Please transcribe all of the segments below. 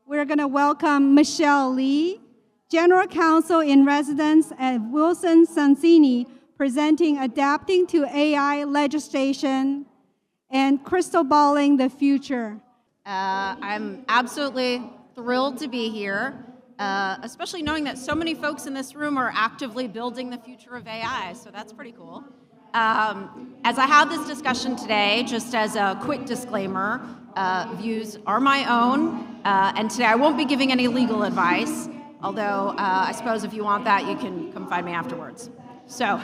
We're going to welcome Michele Lee, General Counsel in Residence at Wilson Sonsini, presenting Adapting to AI Legislation and Crystal Balling the Future. I'm absolutely thrilled to be here, especially knowing that so many folks in this room are actively building the future of AI, so that's pretty cool. As I have this discussion today, just as a quick disclaimer, views are my own, and today I won't be giving any legal advice, although I suppose if you want that, you can come find me afterwards. So,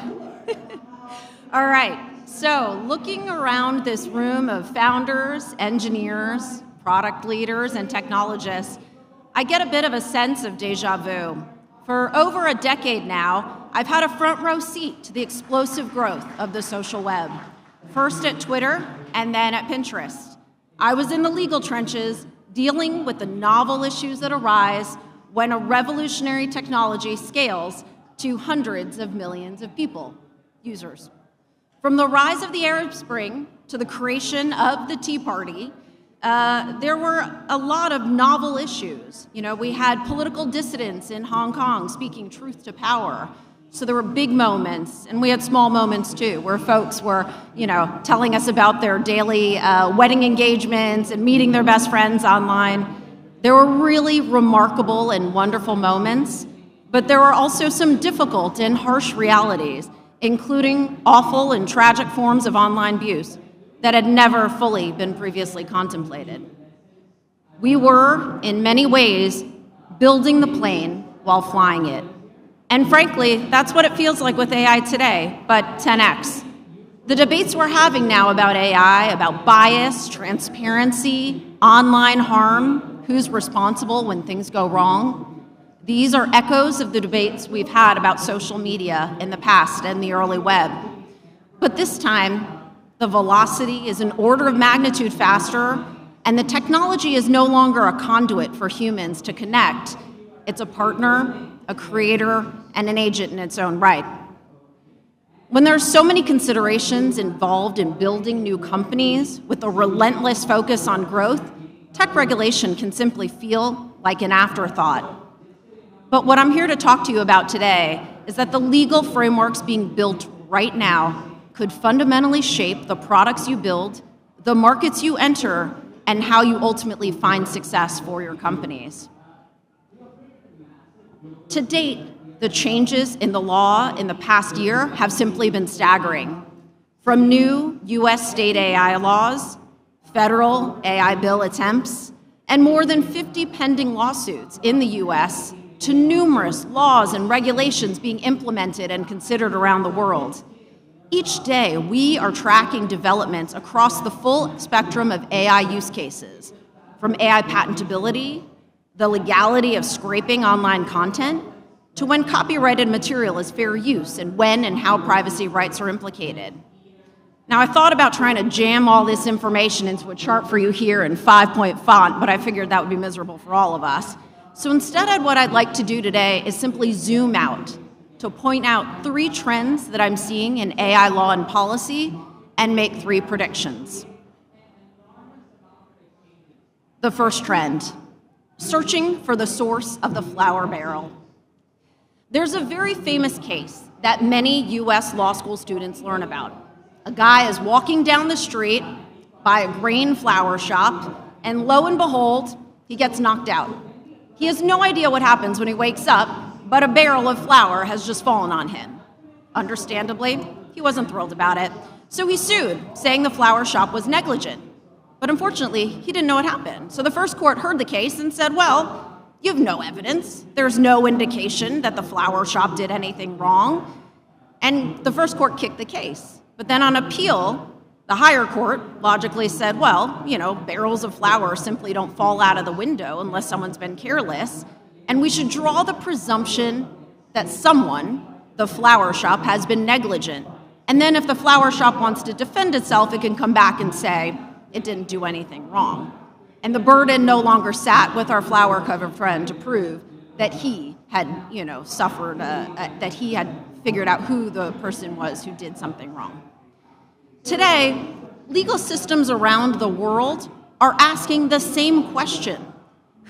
all right, so looking around this room of founders, engineers, product leaders, and technologists, I get a bit of a sense of deja vu. For over a decade now, I've had a front row seat to the explosive growth of the social web, first at Twitter and then at Pinterest. I was in the legal trenches dealing with the novel issues that arise when a revolutionary technology scales to hundreds of millions of people, users. From the rise of the Arab Spring to the creation of the Tea Party, there were a lot of novel issues. You know, we had political dissidents in Hong Kong speaking truth to power. So there were big moments, and we had small moments too, where folks were, telling us about their daily wedding engagements and meeting their best friends online. There were really remarkable and wonderful moments, but there were also some difficult and harsh realities, including awful and tragic forms of online abuse that had never fully been previously contemplated. We were, in many ways, building the plane while flying it. And frankly, that's what it feels like with AI today, but 10x. The debates we're having now about AI, about bias, transparency, online harm, who's responsible when things go wrong, these are echoes of the debates we've had about social media in the past and the early web. But this time, the velocity is an order of magnitude faster, and the technology is no longer a conduit for humans to connect. It's a partner, a creator, and an agent in its own right. When there are so many considerations involved in building new companies with a relentless focus on growth, tech regulation can simply feel like an afterthought. But what I'm here to talk to you about today is that the legal frameworks being built right now could fundamentally shape the products you build, the markets you enter, and how you ultimately find success for your companies. To date, the changes in the law in the past year have simply been staggering. From new U.S. state AI laws, federal AI bill attempts, and more than 50 pending lawsuits in the U.S., to numerous laws and regulations being implemented and considered around the world. Each day, we are tracking developments across the full spectrum of AI use cases, from AI patentability, the legality of scraping online content, to when copyrighted material is fair use and when and how privacy rights are implicated. Now, I thought about trying to jam all this information into a chart for you here in 5-point font, but I figured that would be miserable for all of us. So instead, what I'd like to do today is simply zoom out to point out 3 trends that I'm seeing in AI law and policy and make 3 predictions. The first trend, searching for the source of the flour barrel. There's a very famous case that many US law school students learn about. A guy is walking down the street by a grain flour shop, and lo and behold, he gets knocked out. He has no idea what happens when he wakes up, but a barrel of flour has just fallen on him. Understandably, he wasn't thrilled about it, so he sued, saying the flour shop was negligent. But unfortunately, he didn't know what happened. So the first court heard the case and said, well, you have no evidence. There's no indication that the flour shop did anything wrong. And the first court kicked the case. But then on appeal, the higher court logically said, well, barrels of flour simply don't fall out of the window unless someone's been careless. And we should draw the presumption that someone, the flour shop, has been negligent. And then if the flour shop wants to defend itself, it can come back and say it didn't do anything wrong. And the burden no longer sat with our flour-covered friend to prove that he had, suffered, that he had figured out who the person was who did something wrong. Today, legal systems around the world are asking the same question.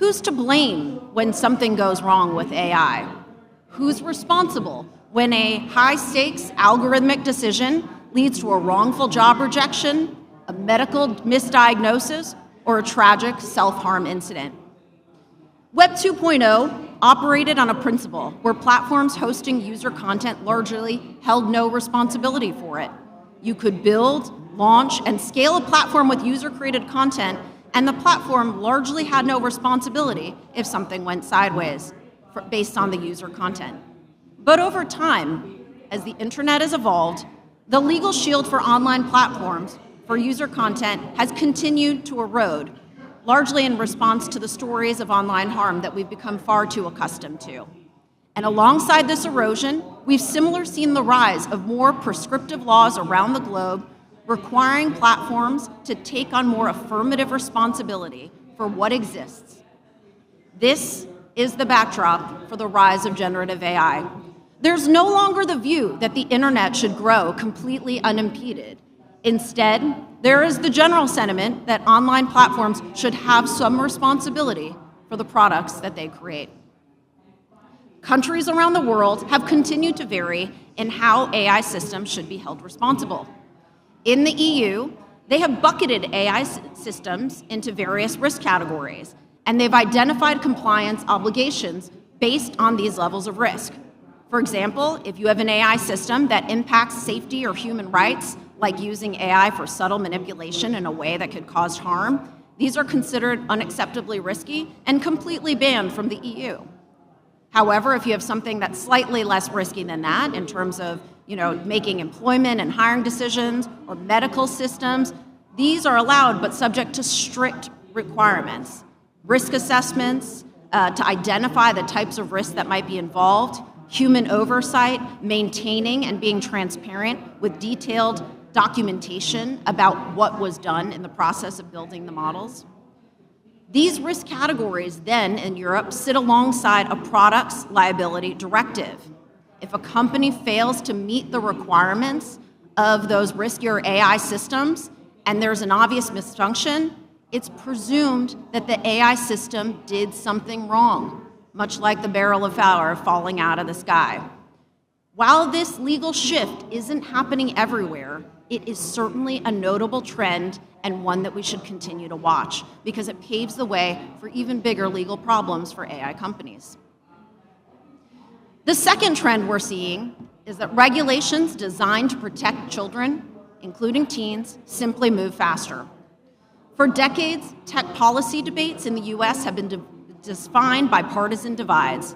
Who's to blame when something goes wrong with AI? Who's responsible when a high-stakes algorithmic decision leads to a wrongful job rejection, a medical misdiagnosis, or a tragic self-harm incident? Web 2.0 operated on a principle where platforms hosting user content largely held no responsibility for it. You could build, launch, and scale a platform with user-created content, and the platform largely had no responsibility if something went sideways based on the user content. But over time, as the internet has evolved, the legal shield for online platforms for user content has continued to erode, largely in response to the stories of online harm that we've become far too accustomed to. And alongside this erosion, we've similarly seen the rise of more prescriptive laws around the globe requiring platforms to take on more affirmative responsibility for what exists. This is the backdrop for the rise of generative AI. There's no longer the view that the internet should grow completely unimpeded. Instead, there is the general sentiment that online platforms should have some responsibility for the products that they create. Countries around the world have continued to vary in how AI systems should be held responsible. In the EU, they have bucketed AI systems into various risk categories, and they've identified compliance obligations based on these levels of risk. For example, if you have an AI system that impacts safety or human rights, like using AI for subtle manipulation in a way that could cause harm, these are considered unacceptably risky and completely banned from the EU. However, if you have something that's slightly less risky than that in terms of making employment and hiring decisions or medical systems, these are allowed but subject to strict requirements. Risk assessments to identify the types of risks that might be involved, human oversight, maintaining and being transparent with detailed documentation about what was done in the process of building the models. These risk categories then in Europe sit alongside a products liability directive. If a company fails to meet the requirements of those riskier AI systems and there's an obvious misfunction, it's presumed that the AI system did something wrong, much like the barrel of flour falling out of the sky. While this legal shift isn't happening everywhere, it is certainly a notable trend and one that we should continue to watch because it paves the way for even bigger legal problems for AI companies. The second trend we're seeing is that regulations designed to protect children, including teens, simply move faster. For decades, tech policy debates in the US have been defined by partisan divides.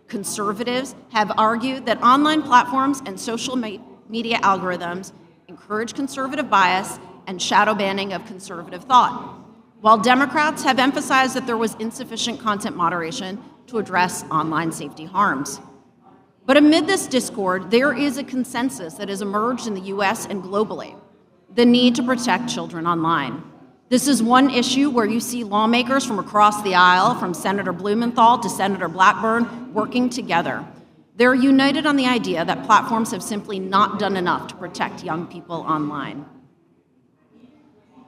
Conservatives have argued that online platforms and social media algorithms encourage conservative bias and shadow banning of conservative thought, while Democrats have emphasized that there was insufficient content moderation to address online safety harms. But amid this discord, there is a consensus that has emerged in the US and globally: the need to protect children online. This is one issue where you see lawmakers from across the aisle, from Senator Blumenthal to Senator Blackburn, working together. They're united on the idea that platforms have simply not done enough to protect young people online.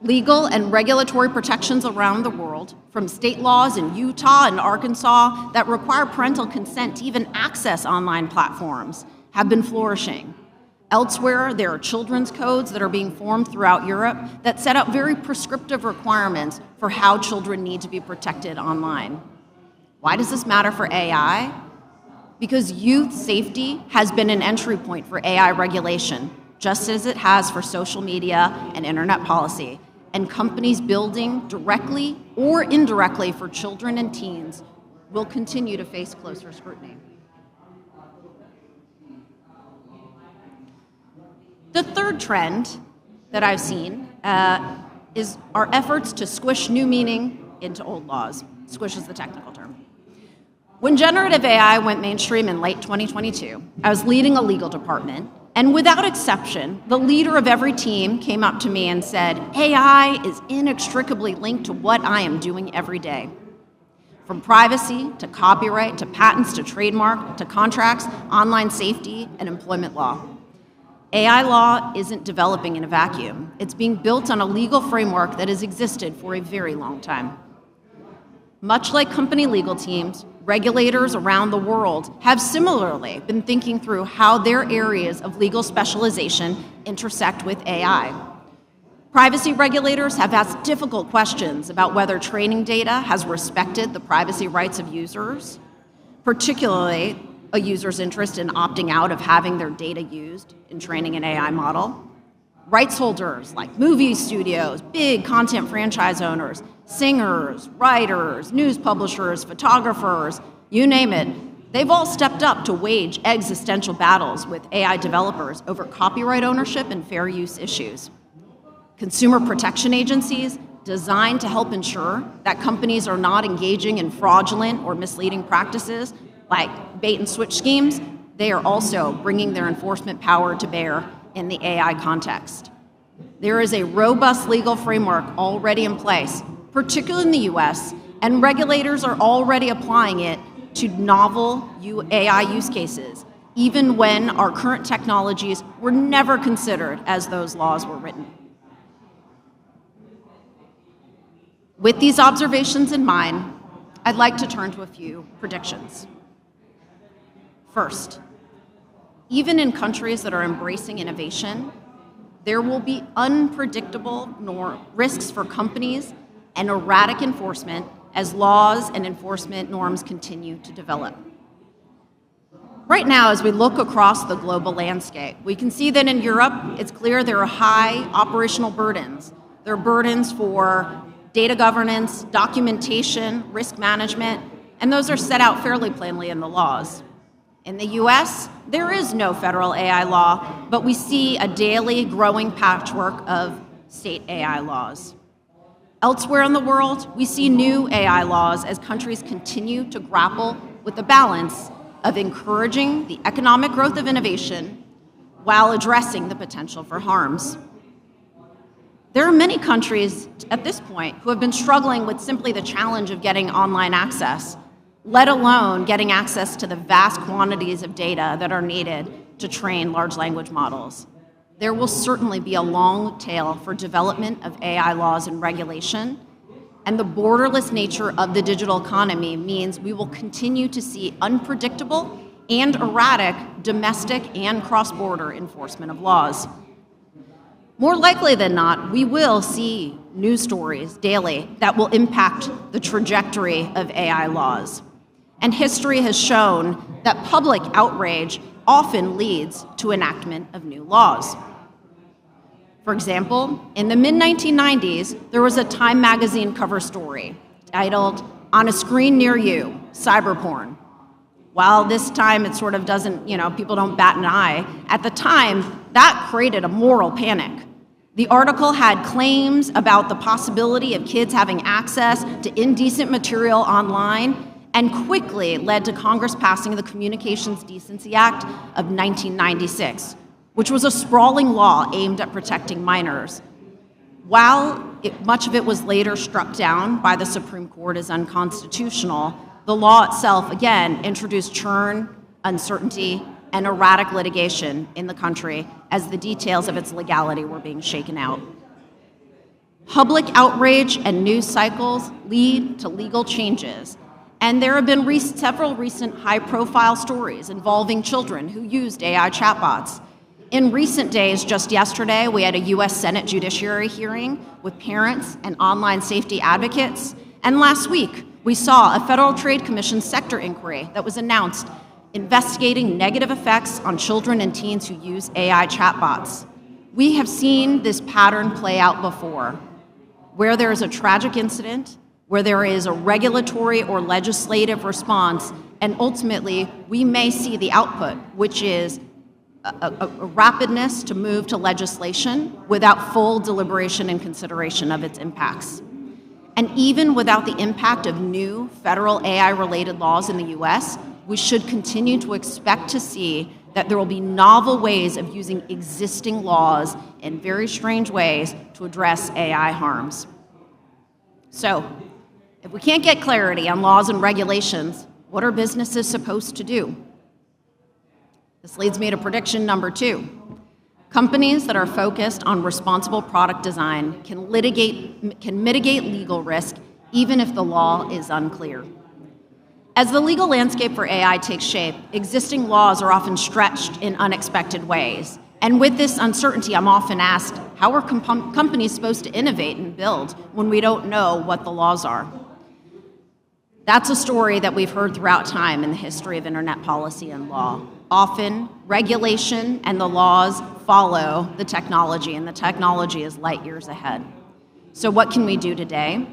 Legal and regulatory protections around the world, from state laws in Utah and Arkansas that require parental consent to even access online platforms, have been flourishing. Elsewhere, there are children's codes that are being formed throughout Europe that set out very prescriptive requirements for how children need to be protected online. Why does this matter for AI? Because youth safety has been an entry point for AI regulation, just as it has for social media and internet policy. And companies building directly or indirectly for children and teens will continue to face closer scrutiny. The third trend that I've seen is our efforts to squish new meaning into old laws. Squish is the technical term. When generative AI went mainstream in late 2022, I was leading a legal department, and without exception, the leader of every team came up to me and said, AI is inextricably linked to what I am doing every day. From privacy, to copyright, to patents, to trademark, to contracts, online safety, and employment law. AI law isn't developing in a vacuum. It's being built on a legal framework that has existed for a very long time. Much like company legal teams, regulators around the world have similarly been thinking through how their areas of legal specialization intersect with AI. Privacy regulators have asked difficult questions about whether training data has respected the privacy rights of users, particularly a user's interest in opting out of having their data used in training an AI model. Rights holders like movie studios, big content franchise owners, singers, writers, news publishers, photographers, you name it, they've all stepped up to wage existential battles with AI developers over copyright ownership and fair use issues. Consumer protection agencies designed to help ensure that companies are not engaging in fraudulent or misleading practices like bait and switch schemes, they are also bringing their enforcement power to bear in the AI context. There is a robust legal framework already in place, particularly in the US, and regulators are already applying it to novel AI use cases, even when our current technologies were never considered as those laws were written. With these observations in mind, I'd like to turn to a few predictions. First, even in countries that are embracing innovation, there will be unpredictable risks for companies and erratic enforcement as laws and enforcement norms continue to develop. Right now, as we look across the global landscape, we can see that in Europe, it's clear there are high operational burdens. There are burdens for data governance, documentation, risk management, and those are set out fairly plainly in the laws. In the US, there is no federal AI law, but we see a daily growing patchwork of state AI laws. Elsewhere in the world, we see new AI laws as countries continue to grapple with the balance of encouraging the economic growth of innovation while addressing the potential for harms. There are many countries at this point who have been struggling with simply the challenge of getting online access, let alone getting access to the vast quantities of data that are needed to train large language models. There will certainly be a long tail for development of AI laws and regulation, and the borderless nature of the digital economy means we will continue to see unpredictable and erratic domestic and cross-border enforcement of laws. More likely than not, we will see news stories daily that will impact the trajectory of AI laws. And history has shown that public outrage often leads to enactment of new laws. For example, in the mid-1990s, there was a Time magazine cover story titled, "On a Screen Near You, Cyber Porn." While this time it sort of doesn't, people don't bat an eye, at the time, that created a moral panic. The article had claims about the possibility of kids having access to indecent material online and quickly led to Congress passing the Communications Decency Act of 1996, which was a sprawling law aimed at protecting minors. While much of it was later struck down by the Supreme Court as unconstitutional, the law itself, again, introduced churn, uncertainty, and erratic litigation in the country as the details of its legality were being shaken out. Public outrage and news cycles lead to legal changes, and there have been several recent high-profile stories involving children who used AI chatbots. In recent days, just yesterday, we had a U.S. Senate Judiciary hearing with parents and online safety advocates, and last week, we saw a Federal Trade Commission sector inquiry that was announced investigating negative effects on children and teens who use AI chatbots. We have seen this pattern play out before, where there is a tragic incident, where there is a regulatory or legislative response, and ultimately, we may see the output, which is a rapidness to move to legislation without full deliberation and consideration of its impacts. And even without the impact of new federal AI-related laws in the US, we should continue to expect to see that there will be novel ways of using existing laws in very strange ways to address AI harms. So, if we can't get clarity on laws and regulations, what are businesses supposed to do? This leads me to prediction number 2. Companies that are focused on responsible product design can mitigate legal risk even if the law is unclear. As the legal landscape for AI takes shape, existing laws are often stretched in unexpected ways. And with this uncertainty, I'm often asked, how are companies supposed to innovate and build when we don't know what the laws are? That's a story that we've heard throughout time in the history of internet policy and law. Often, regulation and the laws follow the technology, and the technology is light years ahead. So what can we do today?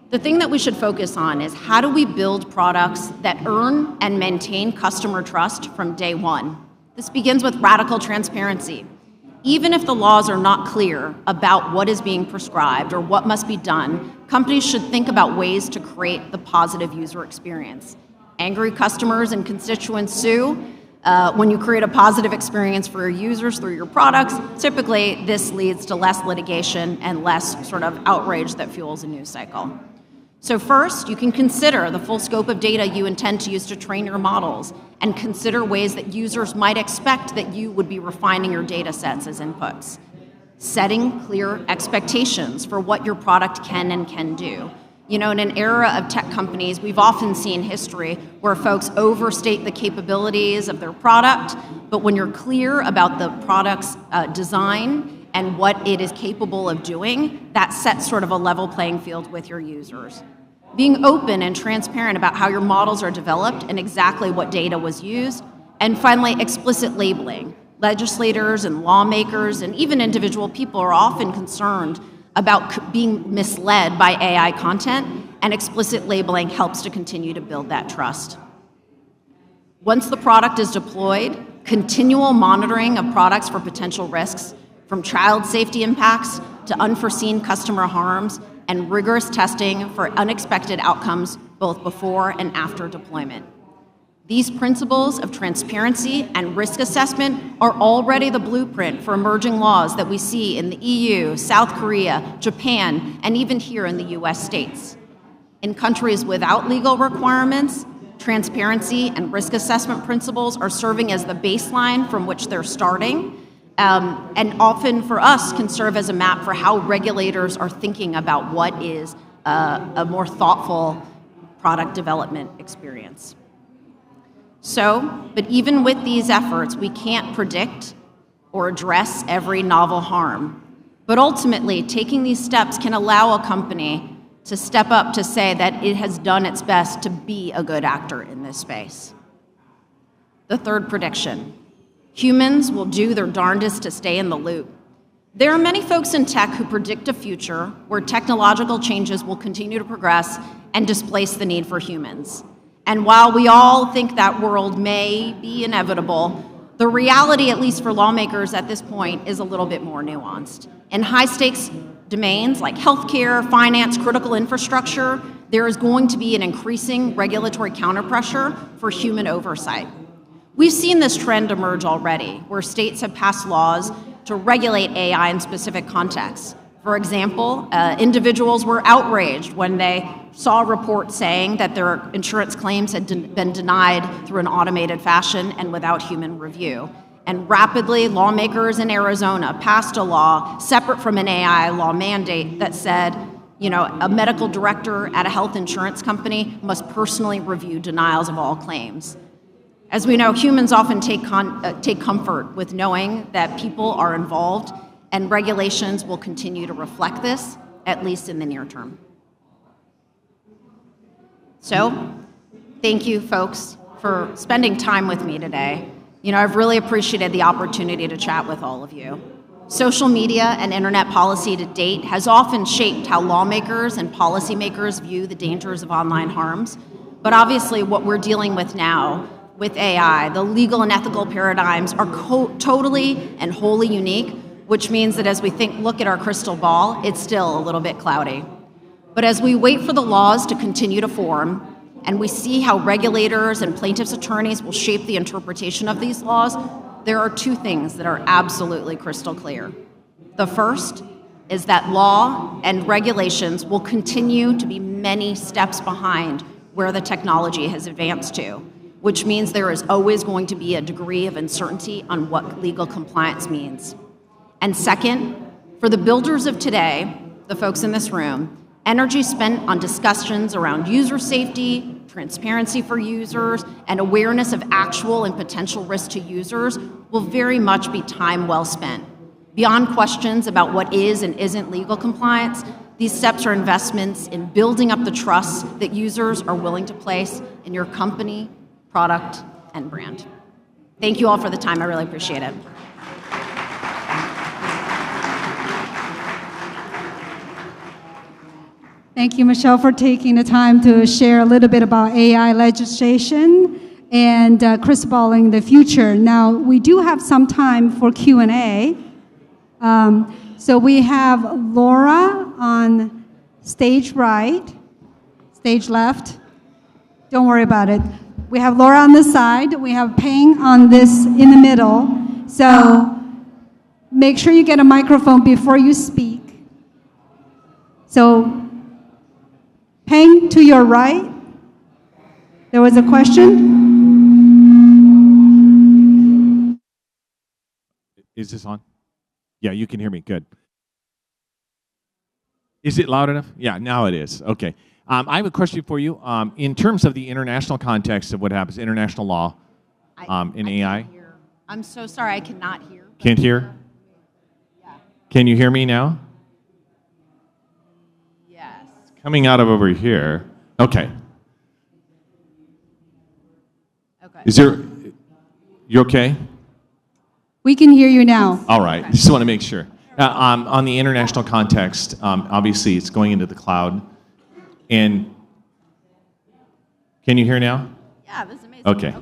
The thing that we should focus on is how do we build products that earn and maintain customer trust from day one? This begins with radical transparency. Even if the laws are not clear about what is being prescribed or what must be done, companies should think about ways to create the positive user experience. Angry customers and constituents sue. When you create a positive experience for your users through your products, typically this leads to less litigation and less sort of outrage that fuels a news cycle. So first, you can consider the full scope of data you intend to use to train your models, and consider ways that users might expect that you would be refining your data sets as inputs. Setting clear expectations for what your product can and can do. You know, in an era of tech companies, we've often seen history where folks overstate the capabilities of their product, but when you're clear about the product's design and what it is capable of doing, that sets sort of a level playing field with your users. Being open and transparent about how your models are developed and exactly what data was used. And finally, explicit labeling. Legislators and lawmakers and even individual people are often concerned about being misled by AI content, and explicit labeling helps to continue to build that trust. Once the product is deployed, continual monitoring of products for potential risks, from child safety impacts to unforeseen customer harms, and rigorous testing for unexpected outcomes both before and after deployment. These principles of transparency and risk assessment are already the blueprint for emerging laws that we see in the EU, South Korea, Japan, and even here in the US states. In countries without legal requirements, transparency and risk assessment principles are serving as the baseline from which they're starting, and often for us can serve as a map for how regulators are thinking about what is a more thoughtful product development experience. But even with these efforts, we can't predict or address every novel harm. But ultimately, taking these steps can allow a company to step up to say that it has done its best to be a good actor in this space. The third prediction. Humans will do their darndest to stay in the loop. There are many folks in tech who predict a future where technological changes will continue to progress and displace the need for humans. And while we all think that world may be inevitable, the reality, at least for lawmakers at this point, is a little bit more nuanced. In high-stakes domains like healthcare, finance, critical infrastructure, there is going to be an increasing regulatory counterpressure for human oversight. We've seen this trend emerge already, where states have passed laws to regulate AI in specific contexts. For example, individuals were outraged when they saw a report saying that their insurance claims had been denied through an automated fashion and without human review. And rapidly, lawmakers in Arizona passed a law separate from an AI law mandate that said, you know, a medical director at a health insurance company must personally review denials of all claims. As we know, humans often take comfort with knowing that people are involved, and regulations will continue to reflect this, at least in the near term. So, thank you, folks, for spending time with me today. You know, I've really appreciated the opportunity to chat with all of you. Social media and internet policy to date has often shaped how lawmakers and policymakers view the dangers of online harms. But obviously, what we're dealing with now with AI, the legal and ethical paradigms are totally and wholly unique, which means that as we look at our crystal ball, it's still a little bit cloudy. But as we wait for the laws to continue to form, and we see how regulators and plaintiffs' attorneys will shape the interpretation of these laws, there are two things that are absolutely crystal clear. The first is that law and regulations will continue to be many steps behind where the technology has advanced to, which means there is always going to be a degree of uncertainty on what legal compliance means. And second, for the builders of today, the folks in this room, Energy spent on discussions around user safety, transparency for users, and awareness of actual and potential risk to users will very much be time well spent. Beyond questions about what is and isn't legal compliance, these steps are investments in building up the trust that users are willing to place in your company, product, and brand. Thank you all for the time. I really appreciate it. Thank you, Michelle, for taking the time to share a little bit about AI legislation and crystalballing the future. Now, we do have some time for Q&A. So we have Laura on stage right, stage left. Don't worry about it. We have Laura on this side. We have Peng on this in the middle. So make sure you get a microphone before you speak. So Peng, to your right, there was a question. Is this on? Yeah, you can hear me. Good. Is it loud enough? Yeah, now it is. Okay. I have a question for you. In terms of the international context of what happens, international law in AI. Can't hear. I'm so sorry, I cannot hear. Can't hear? Yeah. Can you hear me now? Yes. Coming out of over here. Okay. Okay. You okay? We can hear you now. All right. Just want to make sure. On the international context, obviously it's going into the cloud. And can you hear now? Yeah, this is amazing. Okay.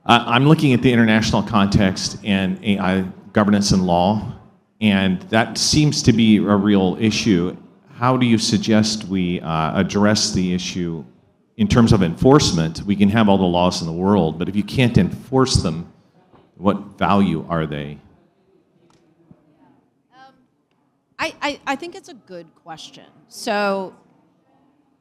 I'm looking at the international context and AI governance and law, and that seems to be a real issue. How do you suggest we address the issue in terms of enforcement? We can have all the laws in the world, but if you can't enforce them, what value are they? I think it's a good question. So,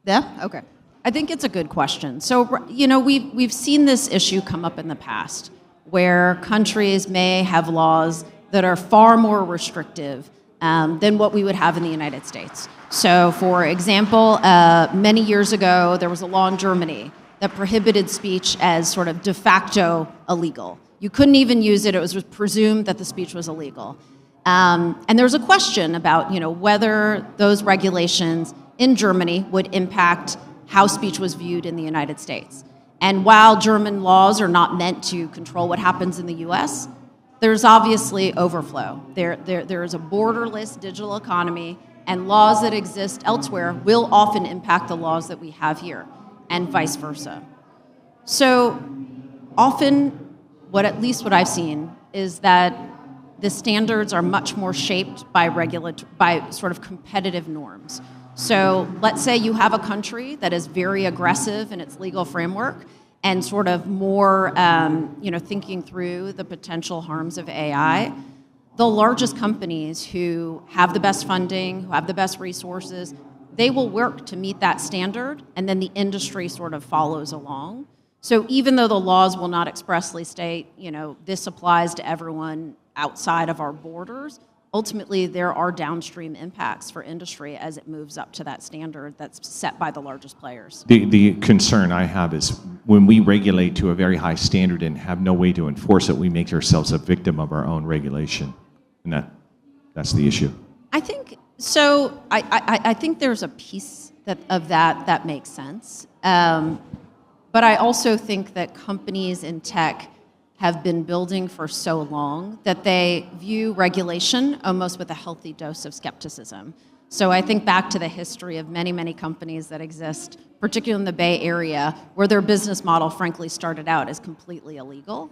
yeah, okay. I think it's a good question. So, you know, we've seen this issue come up in the past, where countries may have laws that are far more restrictive than what we would have in the United States. So, for example, many years ago, there was a law in Germany that prohibited speech as sort of de facto illegal. You couldn't even use it. It was presumed that the speech was illegal. And there was a question about, you know, whether those regulations in Germany would impact how speech was viewed in the United States. And while German laws are not meant to control what happens in the US, there's obviously overflow. There is a borderless digital economy, and laws that exist elsewhere will often impact the laws that we have here, and vice versa. So often, at least what I've seen, is that the standards are much more shaped by sort of competitive norms. So let's say you have a country that is very aggressive in its legal framework and sort of more, thinking through the potential harms of AI. The largest companies who have the best funding, who have the best resources, they will work to meet that standard, and then the industry sort of follows along. So even though the laws will not expressly state, you know, this applies to everyone outside of our borders, ultimately there are downstream impacts for industry as it moves up to that standard that's set by the largest players. The concern I have is when we regulate to a very high standard and have no way to enforce it, we make ourselves a victim of our own regulation. And that's the issue. I think so. I think there's a piece of that makes sense. But I also think that companies in tech have been building for so long that they view regulation almost with a healthy dose of skepticism. So I think back to the history of many, many companies that exist, particularly in the Bay Area, where their business model, frankly, started out as completely illegal,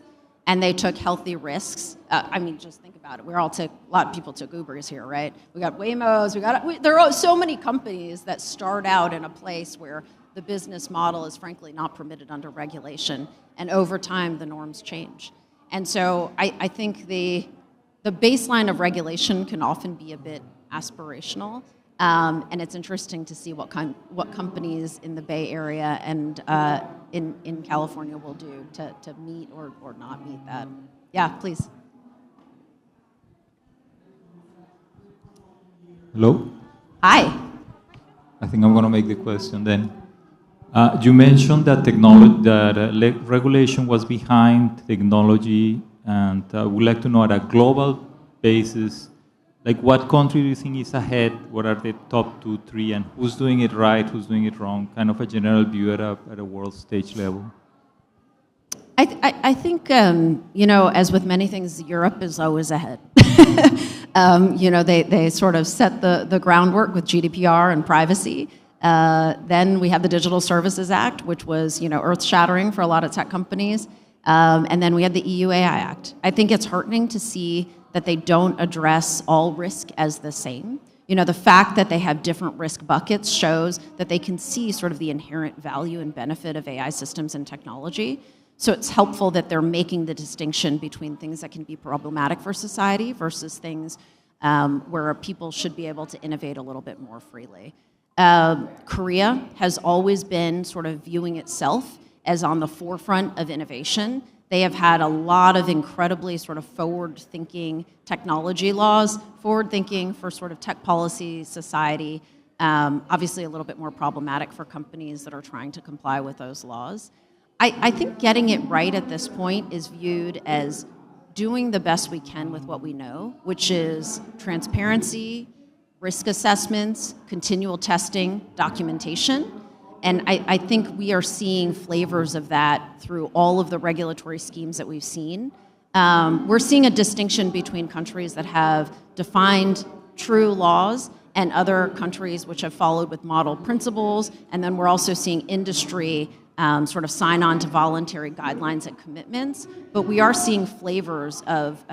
and they took healthy risks. Just think about it. A lot of people took Ubers here, right? We got Waymos. There are so many companies that start out in a place where the business model is frankly not permitted under regulation, and over time the norms change. And so I think the baseline of regulation can often be a bit aspirational, and it's interesting to see what companies in the Bay Area and in California will do to meet or not meet that. Yeah, please. Hello? Hi. I think I'm going to make the question then. You mentioned that regulation was behind technology, and we'd like to know at a global basis, like what country do you think is ahead? What are the top 2, 3, and who's doing it right, who's doing it wrong? Kind of a general view at a world stage level. I think, you know, as with many things, Europe is always ahead. You know, they sort of set the groundwork with GDPR and privacy. Then we have the Digital Services Act, which was, you know, earth-shattering for a lot of tech companies. And then we had the EU AI Act. I think it's heartening to see that they don't address all risk as the same. You know, the fact that they have different risk buckets shows that they can see sort of the inherent value and benefit of AI systems and technology. So it's helpful that they're making the distinction between things that can be problematic for society versus things where people should be able to innovate a little bit more freely. Korea has always been sort of viewing itself as on the forefront of innovation. They have had a lot of incredibly sort of forward-thinking technology laws, forward-thinking for sort of tech policy, society, obviously a little bit more problematic for companies that are trying to comply with those laws. I think getting it right at this point is viewed as doing the best we can with what we know, which is transparency, risk assessments, continual testing, documentation. And I think we are seeing flavors of that through all of the regulatory schemes that we've seen. We're seeing a distinction between countries that have defined true laws and other countries which have followed with model principles. And then we're also seeing industry sort of sign on to voluntary guidelines and commitments. But we are seeing flavors of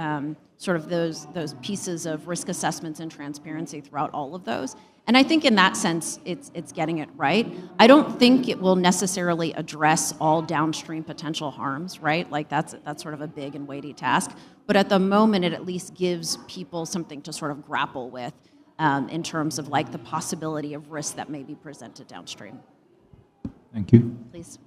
sort of those pieces of risk assessments and transparency throughout all of those. And I think in that sense, it's getting it right. I don't think it will necessarily address all downstream potential harms, right? Like that's sort of a big and weighty task. But at the moment, it at least gives people something to sort of grapple with in terms of like the possibility of risk that may be presented downstream. Thank you. Please.